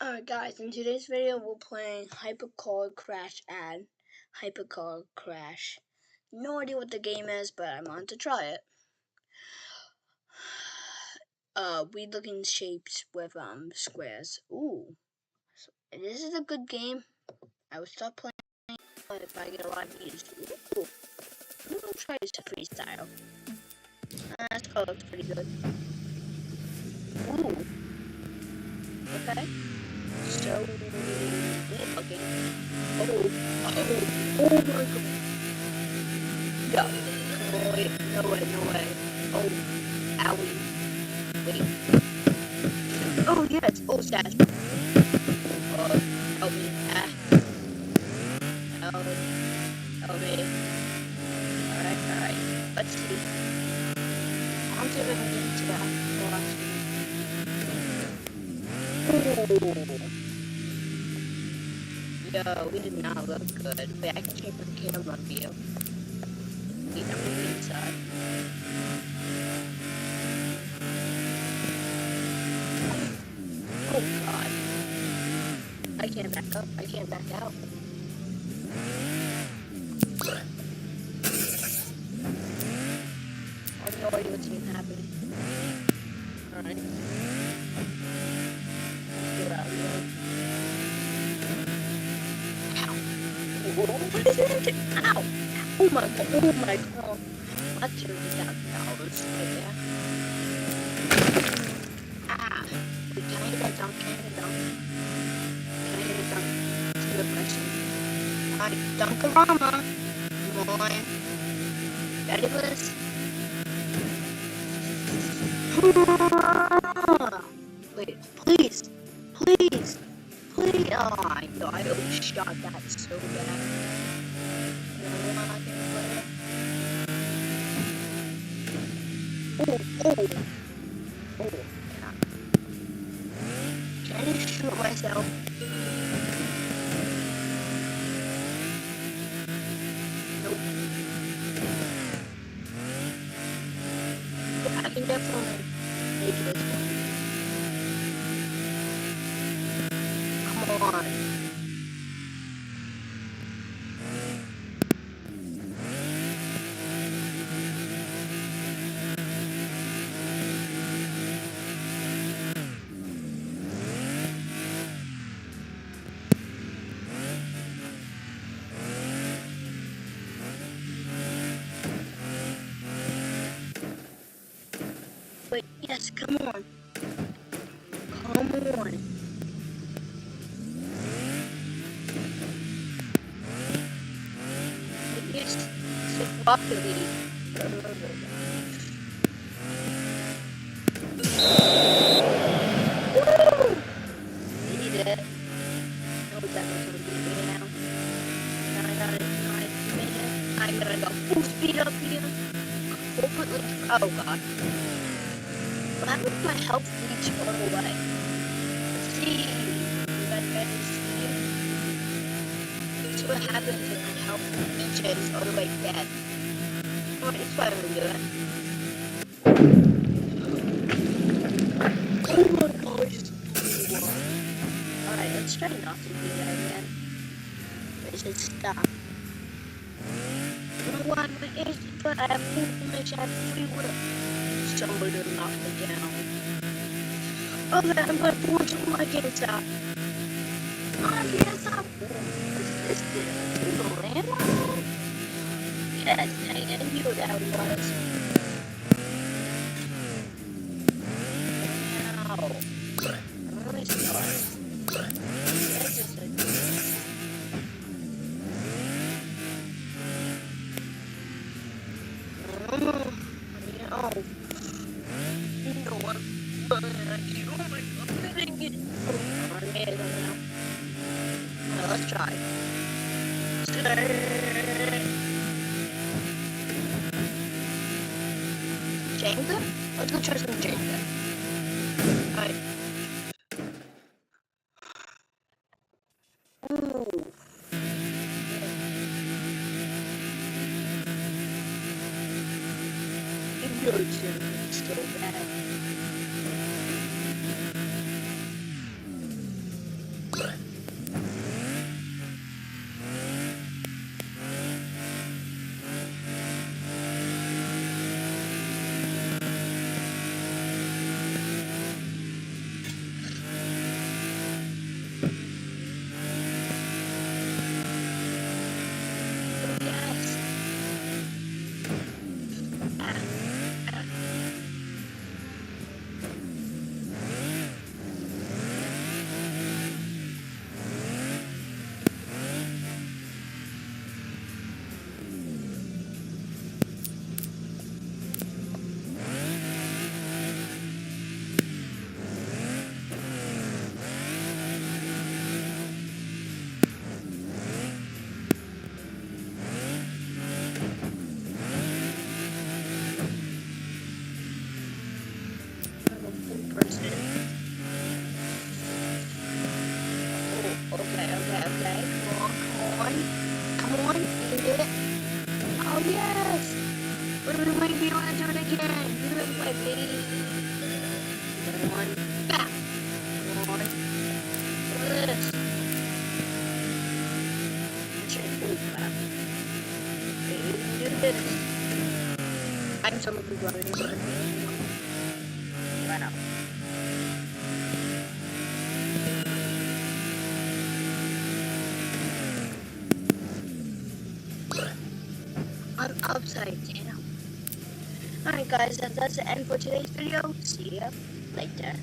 Alright guys, in today's video we're playing Hypercar Crash and Hypercar Crash. No idea what the game is, but I want to try it. Weird looking shapes with squares. Ooh. This is a good game. I will stop playing if I get a lot of views. Ooh. I'm gonna try this freestyle. This car looks pretty good. Ooh. Okay. So okay. Oh my god. No. Wait, no way. Oh, owie. Wait. Oh yes. Oh, Sash. Help me. Help me. Alright. Let's see. I'm just gonna get into that. Ooh. Yo, we did not look good. Wait, I can change the camera view. Wait, I'm gonna be inside. Oh god. I can't back up. I can't back out. I have no idea what's even happening. Alright. Let's get out of here. What is it? Ow! Oh my god. That's $2,000 right there. Ah! Wait, can I hit that dunk? Can I hit a dunk? That's a good question. Alright, Dunkarama. Come on. Ready for this? Wait, please. Oh my god, I overshot that so bad. Oh, yeah. Can I just shoot myself? Nope. I can definitely make this one. Come on. Wait, yes, come on. Yes, it's Rocket League. Woo! He did it. No, that was gonna be me now. I got it. I'm gonna go full speed up here. Hopefully, oh god. What happened if my health reach all the way? Let's see. You guys ready to see? So what happens if my health reaches all the way dead? Alright, that's why I'm gonna do it. Oh my gosh. Alright, let's try not to do that again. It should stop. You know what? But I have full information, I have free will. Somebody to knock me down. Oh, then I'm gonna force my game stop. Oh, yes, I'm. Is this the landmine? Yes, I knew that was. Now. I'm really sorry. That's just a. Let's try. Jenga? Let's go try some Jenga. Alright. Ooh. It hurts so bad. heavy. One. Bam. One. Look at this. Bam. Okay, you can do this. I'm some of the running. Run up. I'm upside down. Alright guys, that's the end for today's video. See ya later.